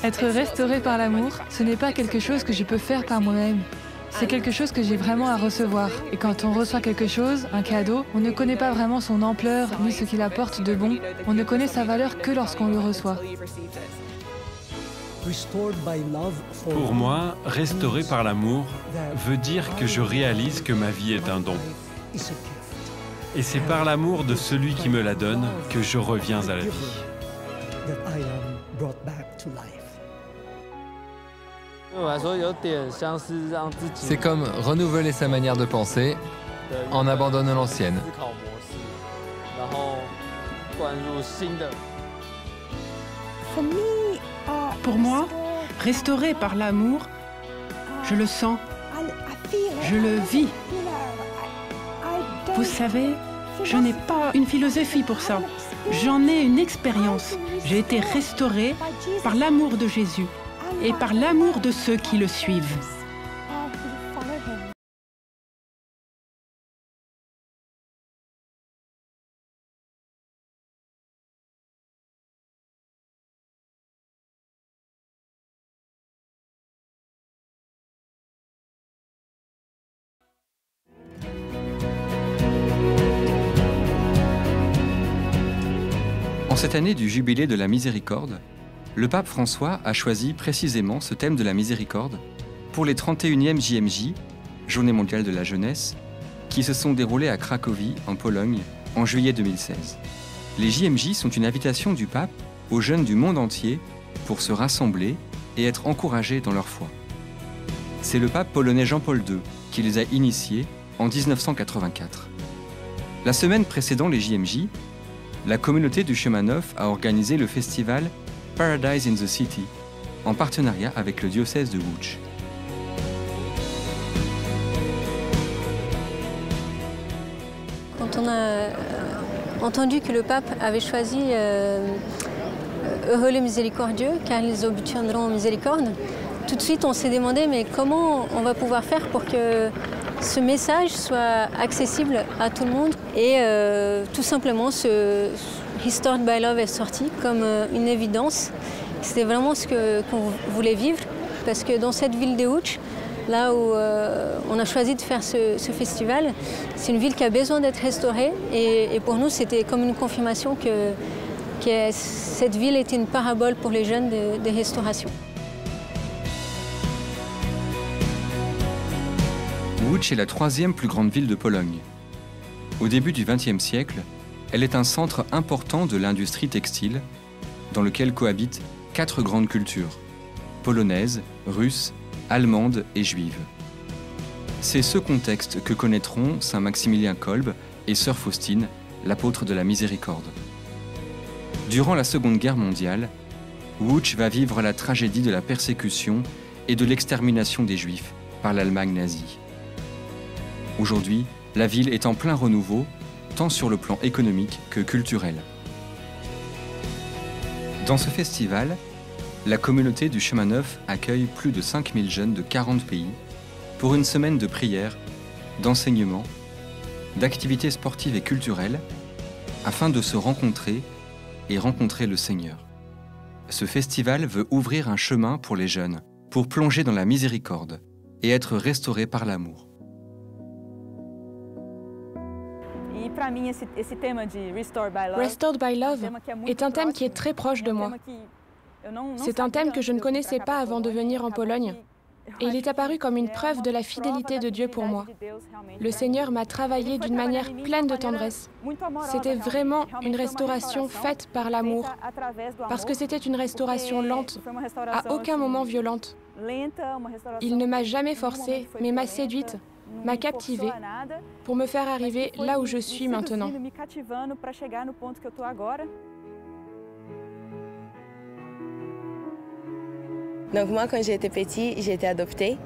Être restauré par l'amour, ce n'est pas quelque chose que je peux faire par moi-même. C'est quelque chose que j'ai vraiment à recevoir. Et quand on reçoit quelque chose, un cadeau, on ne connaît pas vraiment son ampleur ni ce qu'il apporte de bon. On ne connaît sa valeur que lorsqu'on le reçoit. Pour moi, restauré par l'amour veut dire que je réalise que ma vie est un don. Et c'est par l'amour de celui qui me la donne que je reviens à la vie. C'est comme renouveler sa manière de penser en abandonnant l'ancienne. Pour moi, restauré par l'amour, je le sens, je le vis. Vous savez, je n'ai pas une philosophie pour ça. J'en ai une expérience. J'ai été restaurée par l'amour de Jésus et par l'amour de ceux qui le suivent. En cette année du jubilé de la miséricorde, le pape François a choisi précisément ce thème de la miséricorde pour les 31e JMJ, Journée mondiale de la jeunesse, qui se sont déroulées à Cracovie, en Pologne, en juillet 2016. Les JMJ sont une invitation du pape aux jeunes du monde entier pour se rassembler et être encouragés dans leur foi. C'est le pape polonais Jean-Paul II qui les a initiés en 1984. La semaine précédant les JMJ, la communauté du Chemin Neuf a organisé le festival Paradise in the City, en partenariat avec le diocèse de Łódź. Quand on a entendu que le pape avait choisi Heureux les miséricordieux, car ils obtiendront miséricorde, tout de suite on s'est demandé mais comment on va pouvoir faire pour que ce message soit accessible à tout le monde. Et tout simplement, ce Restored by Love est sorti comme une évidence. C'était vraiment ce qu'on voulait vivre, parce que dans cette ville de Łódź, là où on a choisi de faire ce festival, c'est une ville qui a besoin d'être restaurée. Et pour nous, c'était comme une confirmation que cette ville était une parabole pour les jeunes de restauration. Łódź est la troisième plus grande ville de Pologne. Au début du XXe siècle, elle est un centre important de l'industrie textile, dans lequel cohabitent 4 grandes cultures, polonaise, russe, allemande et juive. C'est ce contexte que connaîtront saint Maximilien Kolbe et sœur Faustine, l'apôtre de la miséricorde. Durant la Seconde Guerre mondiale, Łódź va vivre la tragédie de la persécution et de l'extermination des Juifs par l'Allemagne nazie. Aujourd'hui, la ville est en plein renouveau, tant sur le plan économique que culturel. Dans ce festival, la communauté du Chemin Neuf accueille plus de 5000 jeunes de 40 pays pour une semaine de prières, d'enseignements, d'activités sportives et culturelles, afin de se rencontrer et rencontrer le Seigneur. Ce festival veut ouvrir un chemin pour les jeunes, pour plonger dans la miséricorde et être restaurés par l'amour. Restored by Love est un thème qui est très proche de moi. C'est un thème que je ne connaissais pas avant de venir en Pologne. Et il est apparu comme une preuve de la fidélité de Dieu pour moi. Le Seigneur m'a travaillé d'une manière pleine de tendresse. C'était vraiment une restauration faite par l'amour, parce que c'était une restauration lente, à aucun moment violente. Il ne m'a jamais forcée, mais m'a séduite, m'a captivée, pour me faire arriver là où je suis maintenant. Donc moi, quand j'étais petite, j'ai été adoptée.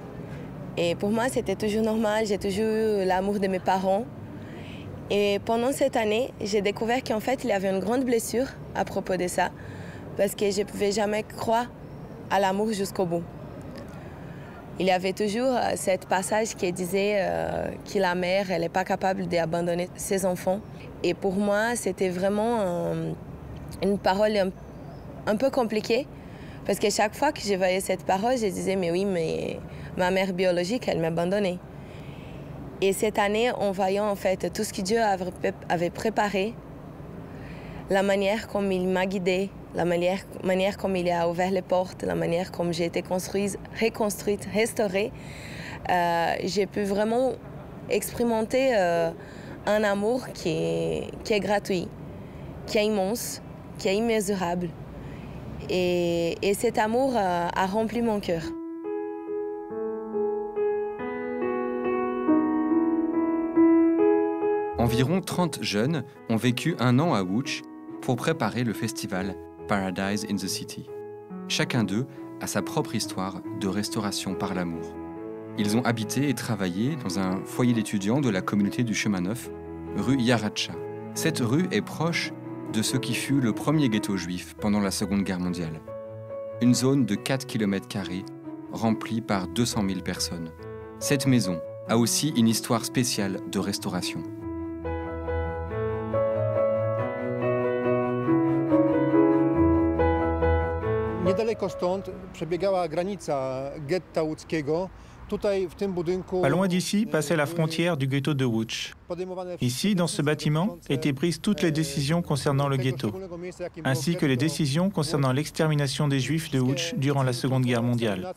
Et pour moi, c'était toujours normal, j'ai toujours eu l'amour de mes parents. Et pendant cette année, j'ai découvert qu'en fait, il y avait une grande blessure à propos de ça, parce que je ne pouvais jamais croire à l'amour jusqu'au bout. Il y avait toujours ce passage qui disait que la mère, elle n'est pas capable d'abandonner ses enfants. Et pour moi, c'était vraiment une parole un peu compliquée. Parce que chaque fois que je voyais cette parole, je disais, mais oui, mais ma mère biologique, elle m'a abandonnée. Et cette année, en voyant en fait tout ce que Dieu avait préparé, la manière comme il m'a guidée, la manière comme il a ouvert les portes, la manière comme j'ai été reconstruite, restaurée, j'ai pu vraiment expérimenter un amour qui est gratuit, qui est immense, qui est immesurable. Et cet amour a rempli mon cœur. Environ 30 jeunes ont vécu 1 an à Łódź pour préparer le festival Paradise in the City. Chacun d'eux a sa propre histoire de restauration par l'amour. Ils ont habité et travaillé dans un foyer d'étudiants de la communauté du Chemin Neuf, rue Jaracza. Cette rue est proche de ce qui fut le premier ghetto juif pendant la Seconde Guerre mondiale. Une zone de 4 km² remplie par 200 000 personnes. Cette maison a aussi une histoire spéciale de restauration. Niedaleko stąd przebiegała granica getta łódzkiego. Pas loin d'ici passait la frontière du ghetto de Łódź. Ici, dans ce bâtiment, étaient prises toutes les décisions concernant le ghetto, ainsi que les décisions concernant l'extermination des Juifs de Łódź durant la Seconde Guerre mondiale.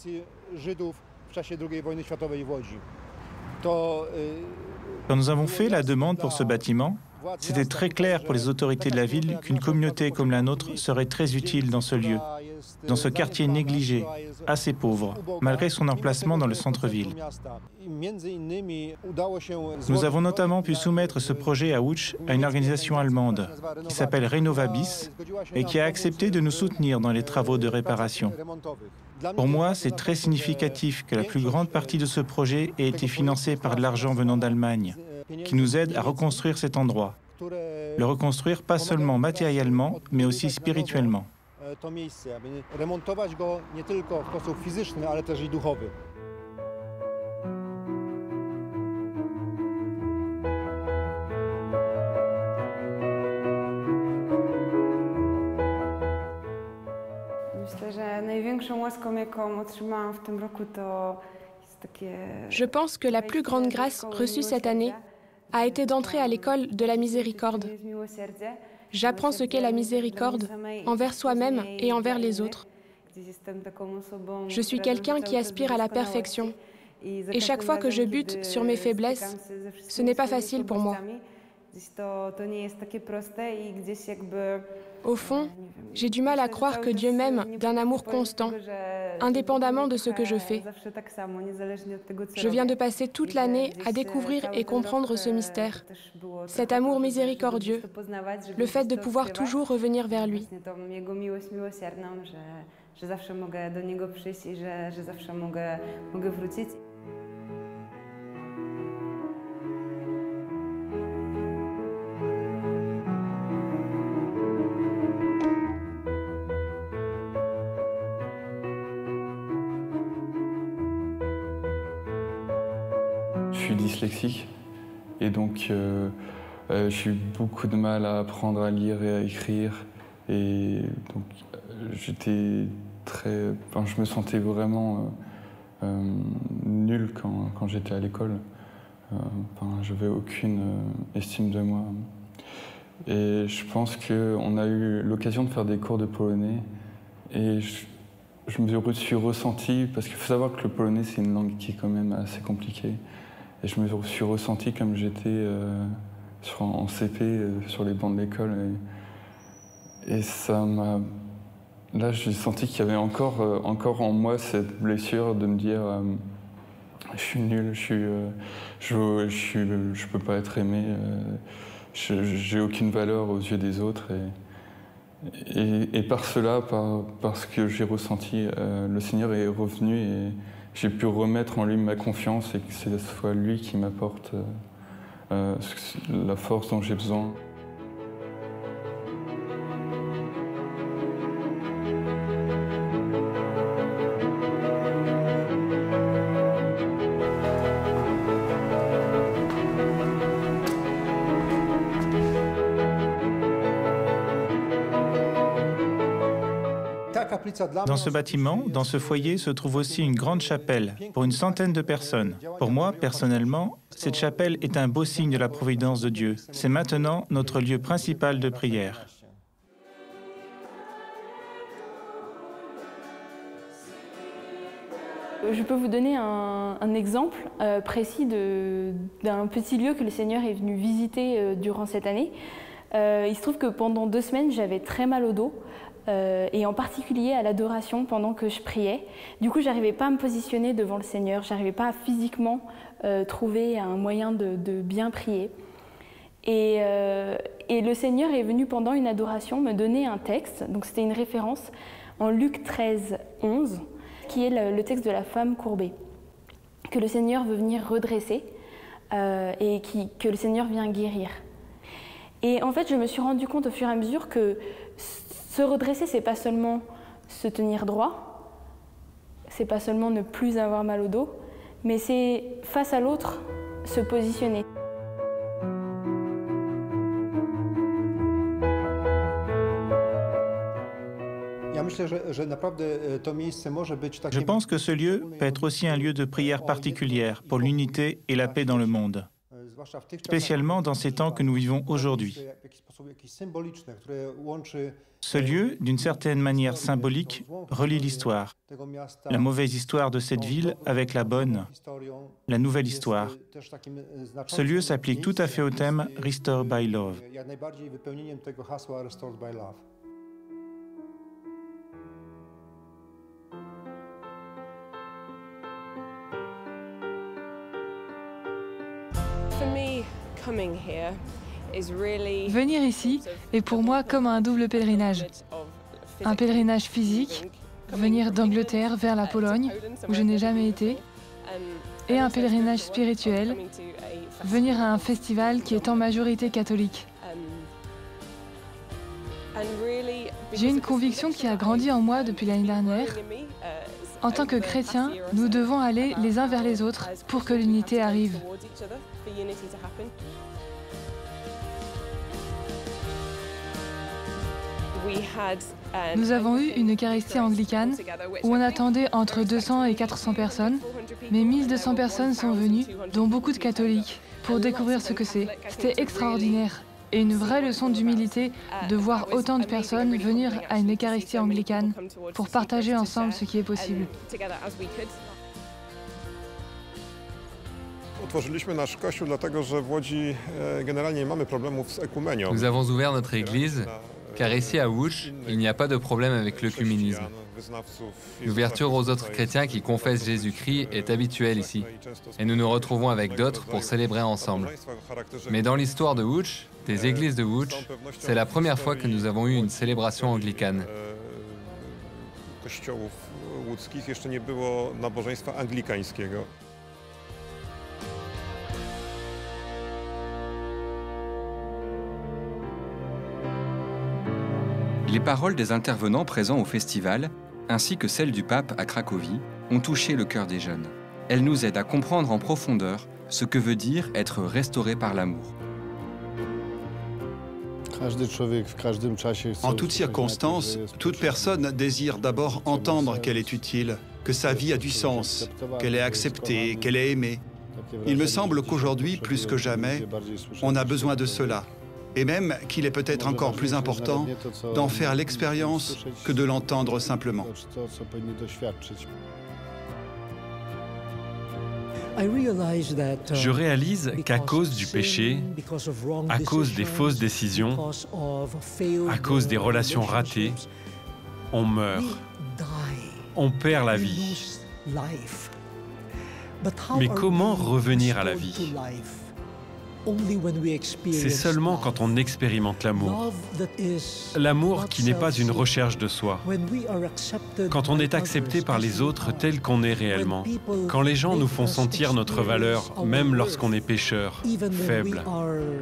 Quand nous avons fait la demande pour ce bâtiment, c'était très clair pour les autorités de la ville qu'une communauté comme la nôtre serait très utile dans ce lieu, dans ce quartier négligé, assez pauvre, malgré son emplacement dans le centre-ville. Nous avons notamment pu soumettre ce projet à Łódź à une organisation allemande qui s'appelle Renovabis et qui a accepté de nous soutenir dans les travaux de réparation. Pour moi, c'est très significatif que la plus grande partie de ce projet ait été financée par de l'argent venant d'Allemagne, qui nous aide à reconstruire cet endroit. Le reconstruire pas seulement matériellement, mais aussi spirituellement. Je pense que la plus grande grâce reçue cette année a été d'entrer à l'école de la miséricorde. J'apprends ce qu'est la miséricorde envers soi-même et envers les autres. Je suis quelqu'un qui aspire à la perfection. Et chaque fois que je bute sur mes faiblesses, ce n'est pas facile pour moi. Au fond, j'ai du mal à croire que Dieu m'aime d'un amour constant, indépendamment de ce que je fais. Je viens de passer toute l'année à découvrir et comprendre ce mystère, cet amour miséricordieux, le fait de pouvoir toujours revenir vers lui. Je suis dyslexique et donc J'ai eu beaucoup de mal à apprendre à lire et à écrire. Et donc, je me sentais vraiment nul quand j'étais à l'école. Je n'avais aucune estime de moi. Et je pense qu'on a eu l'occasion de faire des cours de polonais. Et je me suis ressenti, parce qu'il faut savoir que le polonais, c'est une langue qui est quand même assez compliquée. Et je me suis ressenti comme j'étais en CP, sur les bancs de l'école. Et ça m'a... Là, j'ai senti qu'il y avait encore en moi cette blessure de me dire je suis nul, je peux pas être aimé, j'ai aucune valeur aux yeux des autres. Et par cela, par ce que j'ai ressenti, le Seigneur est revenu et j'ai pu remettre en lui ma confiance et que ce soit lui qui m'apporte la force dont j'ai besoin. Dans ce bâtiment, dans ce foyer, se trouve aussi une grande chapelle pour une centaine de personnes. Pour moi, personnellement, cette chapelle est un beau signe de la providence de Dieu. C'est maintenant notre lieu principal de prière. Je peux vous donner un exemple précis d'un petit lieu que le Seigneur est venu visiter durant cette année. Il se trouve que pendant 2 semaines, j'avais très mal au dos. Et en particulier à l'adoration pendant que je priais. Du coup, je n'arrivais pas à me positionner devant le Seigneur, je n'arrivais pas à physiquement trouver un moyen de bien prier. Et le Seigneur est venu pendant une adoration me donner un texte, donc c'était une référence en Luc 13, 11, qui est le texte de la femme courbée, que le Seigneur veut venir redresser et que le Seigneur vient guérir. Et en fait, je me suis rendu compte au fur et à mesure que se redresser, c'est pas seulement se tenir droit, c'est pas seulement ne plus avoir mal au dos, mais c'est face à l'autre se positionner. Je pense que ce lieu peut être aussi un lieu de prière particulière pour l'unité et la paix dans le monde, spécialement dans ces temps que nous vivons aujourd'hui. Ce lieu, d'une certaine manière symbolique, relie l'histoire. La mauvaise histoire de cette ville avec la bonne, la nouvelle histoire. Ce lieu s'applique tout à fait au thème « Restored by Love ». Venir ici est pour moi comme un double pèlerinage. Un pèlerinage physique, venir d'Angleterre vers la Pologne, où je n'ai jamais été, et un pèlerinage spirituel, venir à un festival qui est en majorité catholique. J'ai une conviction qui a grandi en moi depuis l'année dernière. En tant que chrétiens, nous devons aller les uns vers les autres pour que l'unité arrive. Nous avons eu une Eucharistie anglicane où on attendait entre 200 et 400 personnes, mais 1200 personnes sont venues, dont beaucoup de catholiques, pour découvrir ce que c'est. C'était extraordinaire et une vraie leçon d'humilité de voir autant de personnes venir à une Eucharistie anglicane pour partager ensemble ce qui est possible. Nous avons ouvert notre église car ici à Łódź, il n'y a pas de problème avec l'œcuménisme. L'ouverture aux autres chrétiens qui confessent Jésus-Christ est habituelle ici, et nous nous retrouvons avec d'autres pour célébrer ensemble. Mais dans l'histoire de Łódź, des églises de Łódź, c'est la première fois que nous avons eu une célébration anglicane. Les paroles des intervenants présents au festival, ainsi que celles du pape à Cracovie, ont touché le cœur des jeunes. Elles nous aident à comprendre en profondeur ce que veut dire être restauré par l'amour. En toutes circonstances, toute personne désire d'abord entendre qu'elle est utile, que sa vie a du sens, qu'elle est acceptée, qu'elle est aimée. Il me semble qu'aujourd'hui, plus que jamais, on a besoin de cela. Et même qu'il est peut-être encore plus important d'en faire l'expérience que de l'entendre simplement. Je réalise qu'à cause du péché, à cause des fausses décisions, à cause des relations ratées, on meurt, on perd la vie. Mais comment revenir à la vie? C'est seulement quand on expérimente l'amour. L'amour qui n'est pas une recherche de soi. Quand on est accepté par les autres tel qu'on est réellement. Quand les gens nous font sentir notre valeur, même lorsqu'on est pécheur, faible.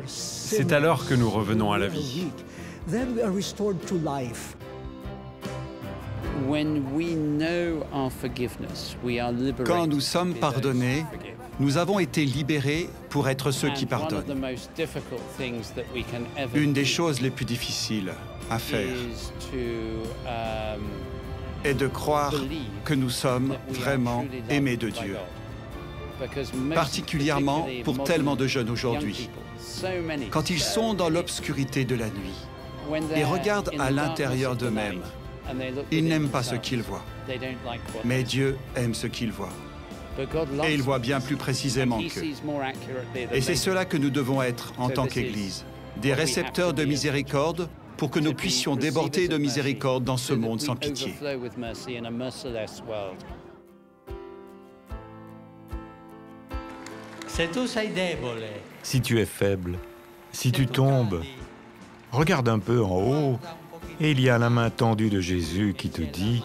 C'est alors que nous revenons à la vie. Quand nous sommes pardonnés, nous avons été libérés pour être ceux qui pardonnent. Une des choses les plus difficiles à faire est de croire que nous sommes vraiment aimés de Dieu. Particulièrement pour tellement de jeunes aujourd'hui. Quand ils sont dans l'obscurité de la nuit et regardent à l'intérieur d'eux-mêmes, ils n'aiment pas ce qu'ils voient. Mais Dieu aime ce qu'il voit. Et il voit bien plus précisément qu'eux. Et c'est cela que nous devons être en tant qu'Église. Des récepteurs de miséricorde pour que nous puissions déborder de miséricorde dans ce monde sans pitié. Si tu es faible, si tu tombes, regarde un peu en haut et il y a la main tendue de Jésus qui te dit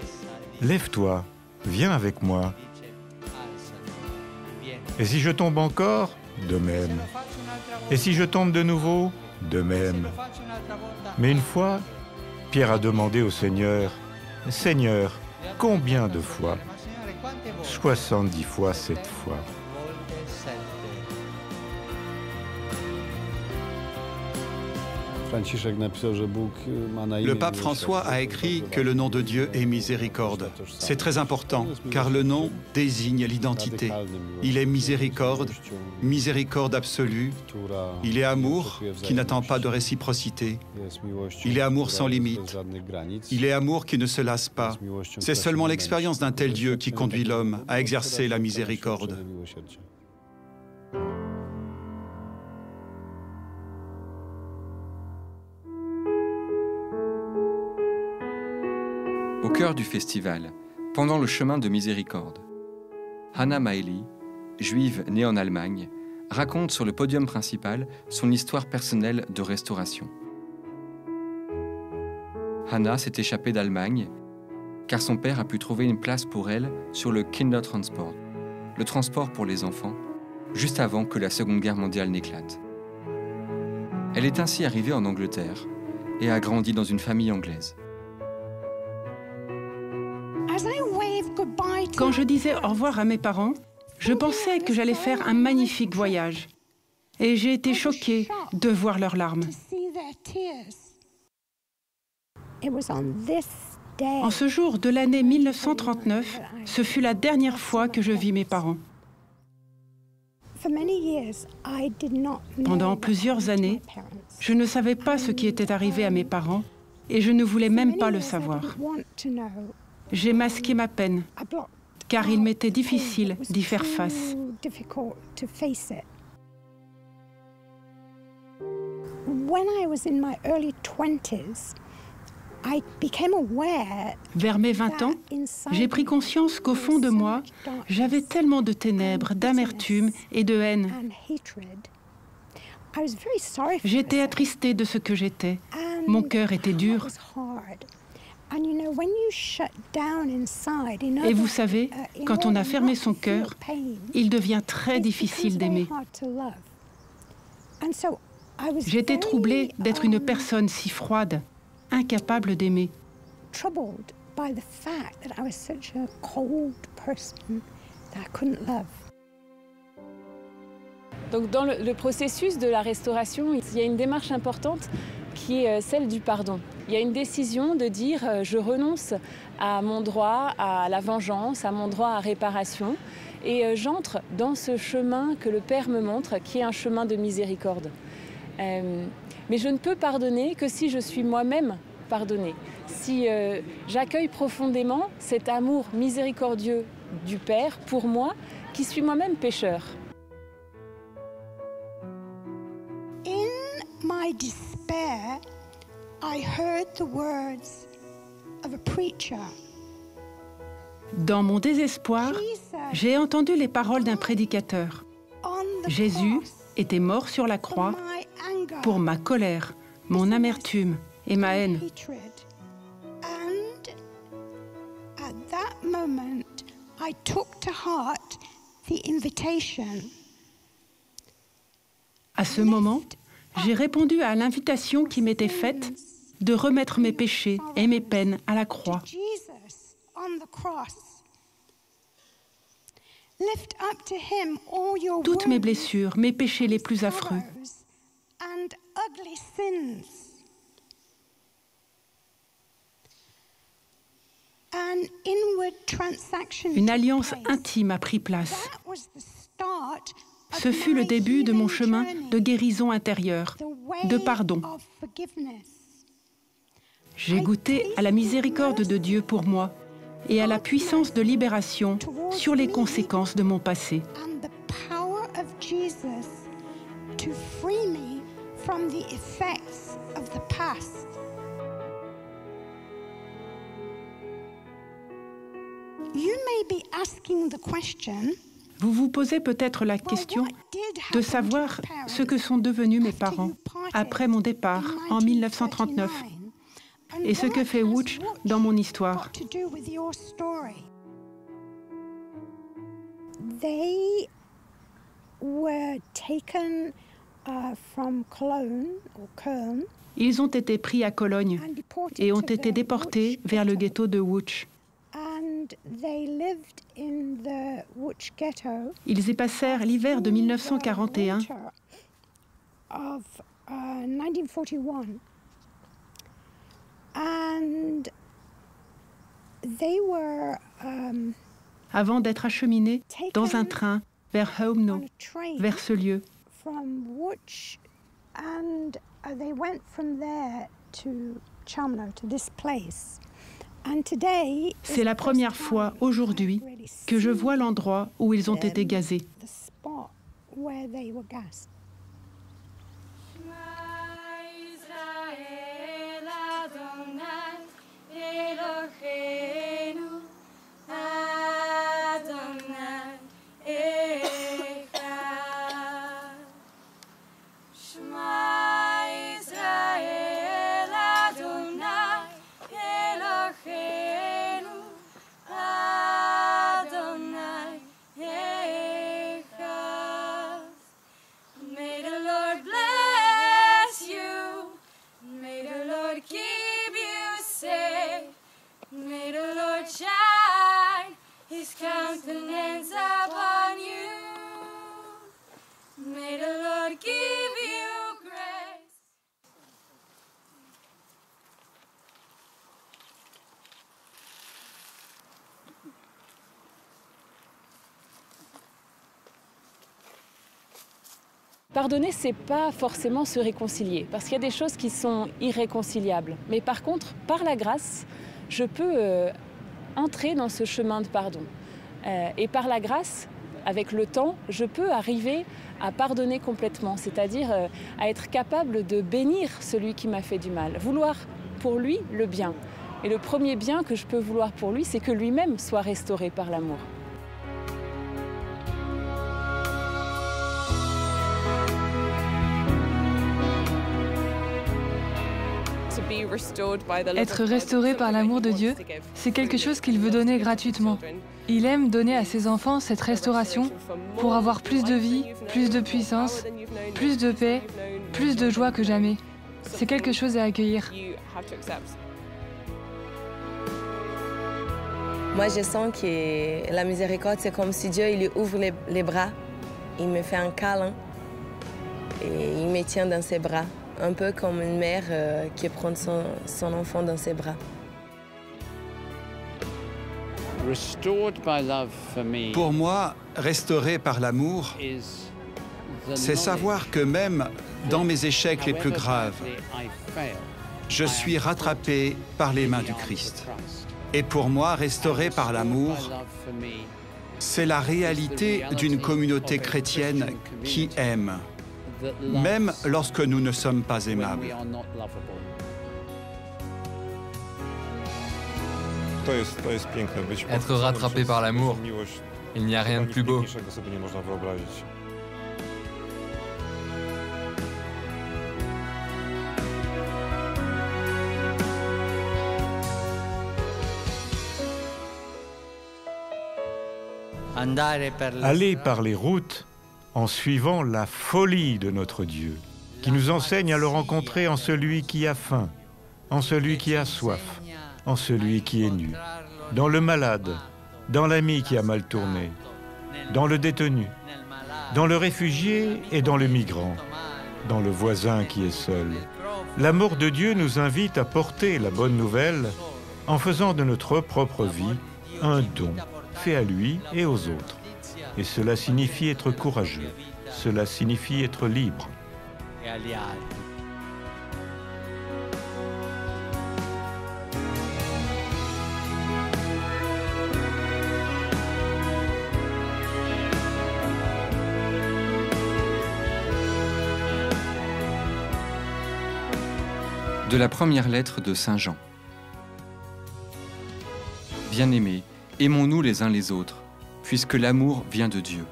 « Lève-toi, viens avec moi. » Et si je tombe encore, de même. Et si je tombe de nouveau, de même. Mais une fois, Pierre a demandé au Seigneur, « Seigneur, combien de fois ?» 70 fois 7 fois. Le pape François a écrit que le nom de Dieu est miséricorde. C'est très important, car le nom désigne l'identité. Il est miséricorde, miséricorde absolue. Il est amour qui n'attend pas de réciprocité. Il est amour sans limite. Il est amour qui ne se lasse pas. C'est seulement l'expérience d'un tel Dieu qui conduit l'homme à exercer la miséricorde. Au cœur du festival, pendant le chemin de miséricorde, Hannah Miley, juive née en Allemagne, raconte sur le podium principal son histoire personnelle de restauration. Hannah s'est échappée d'Allemagne car son père a pu trouver une place pour elle sur le Kindertransport, le transport pour les enfants, juste avant que la Seconde Guerre mondiale n'éclate. Elle est ainsi arrivée en Angleterre et a grandi dans une famille anglaise. Quand je disais au revoir à mes parents, je pensais que j'allais faire un magnifique voyage. Et j'ai été choquée de voir leurs larmes. En ce jour de l'année 1939, ce fut la dernière fois que je vis mes parents. Pendant plusieurs années, je ne savais pas ce qui était arrivé à mes parents et je ne voulais même pas le savoir. J'ai masqué ma peine, car il m'était difficile d'y faire face. Vers mes 20 ans, j'ai pris conscience qu'au fond de moi, j'avais tellement de ténèbres, d'amertume et de haine. J'étais attristée de ce que j'étais. Mon cœur était dur. Et vous savez, quand on a fermé son cœur, il devient très difficile d'aimer. J'étais troublée d'être une personne si froide, incapable d'aimer. Donc dans le processus de la restauration, il y a une démarche importante qui est celle du pardon. Il y a une décision de dire je renonce à mon droit à la vengeance, à mon droit à réparation, et j'entre dans ce chemin que le Père me montre, qui est un chemin de miséricorde. Mais je ne peux pardonner que si je suis moi-même pardonnée. Si j'accueille profondément cet amour miséricordieux du Père pour moi, qui suis moi-même pécheur. In my despair, I heard the words of a preacher. Dans mon désespoir, j'ai entendu les paroles d'un prédicateur. Jésus était mort sur la croix pour ma colère, mon amertume et ma haine. At that moment, I took to heart the invitation. À ce moment, j'ai répondu à l'invitation qui m'était faite de remettre mes péchés et mes peines à la croix. Toutes mes blessures, mes péchés les plus affreux. Une alliance intime a pris place. Ce fut le début de mon chemin de guérison intérieure, de pardon. J'ai goûté à la miséricorde de Dieu pour moi et à la puissance de libération sur les conséquences de mon passé. Vous vous posez peut-être la question de savoir ce que sont devenus mes parents après mon départ en 1939 et ce que fait Wooch dans mon histoire. Ils ont été pris à Cologne et ont été déportés vers le ghetto de Wooch. Ils y passèrent l'hiver de 1941. Avant d'être acheminés dans un train vers Haumno, vers ce lieu. C'est la première fois aujourd'hui que je vois l'endroit où ils ont été gazés. Pardonner, c'est pas forcément se réconcilier, parce qu'il y a des choses qui sont irréconciliables. Mais par contre, par la grâce, je peux entrer dans ce chemin de pardon. Et par la grâce, avec le temps, je peux arriver à pardonner complètement, c'est-à-dire à être capable de bénir celui qui m'a fait du mal, vouloir pour lui le bien. Et le premier bien que je peux vouloir pour lui, c'est que lui-même soit restauré par l'amour. Être restauré par l'amour de Dieu, c'est quelque chose qu'il veut donner gratuitement. Il aime donner à ses enfants cette restauration pour avoir plus de vie, plus de puissance, plus de paix, plus de joie que jamais. C'est quelque chose à accueillir. Moi, je sens que la miséricorde, c'est comme si Dieu il lui ouvre les bras, il me fait un câlin Et il me tient dans ses bras, un peu comme une mère qui prend son enfant dans ses bras. Pour moi, restaurer par l'amour, c'est savoir que même dans mes échecs les plus graves, je suis rattrapé par les mains du Christ. Et pour moi, restaurer par l'amour, c'est la réalité d'une communauté chrétienne qui aime, même lorsque nous ne sommes pas aimables. Être rattrapé par l'amour, il n'y a rien de plus beau. Aller par les routes en suivant la folie de notre Dieu, qui nous enseigne à le rencontrer en celui qui a faim, en celui qui a soif, en celui qui est nu, dans le malade, dans l'ami qui a mal tourné, dans le détenu, dans le réfugié et dans le migrant, dans le voisin qui est seul. L'amour de Dieu nous invite à porter la bonne nouvelle en faisant de notre propre vie un don fait à lui et aux autres. Et cela signifie être courageux, cela signifie être libre. De la première lettre de Saint Jean. Bien-aimés, aimons-nous les uns les autres, puisque l'amour vient de Dieu.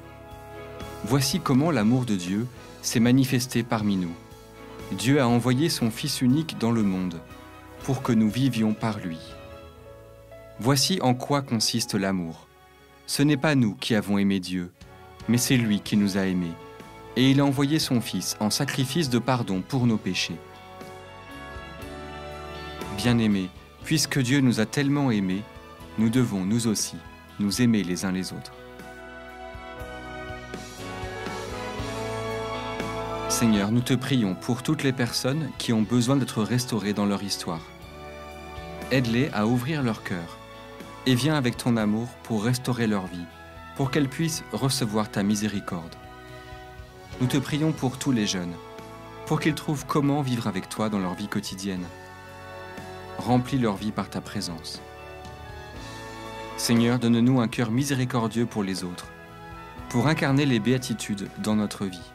Voici comment l'amour de Dieu s'est manifesté parmi nous. Dieu a envoyé son Fils unique dans le monde, pour que nous vivions par lui. Voici en quoi consiste l'amour. Ce n'est pas nous qui avons aimé Dieu, mais c'est lui qui nous a aimés, et il a envoyé son Fils en sacrifice de pardon pour nos péchés. Bien-aimés, puisque Dieu nous a tellement aimés, nous devons, nous aussi, nous aimer les uns les autres. Seigneur, nous te prions pour toutes les personnes qui ont besoin d'être restaurées dans leur histoire. Aide-les à ouvrir leur cœur et viens avec ton amour pour restaurer leur vie, pour qu'elles puissent recevoir ta miséricorde. Nous te prions pour tous les jeunes, pour qu'ils trouvent comment vivre avec toi dans leur vie quotidienne. Remplis leur vie par ta présence. Seigneur, donne-nous un cœur miséricordieux pour les autres, pour incarner les béatitudes dans notre vie.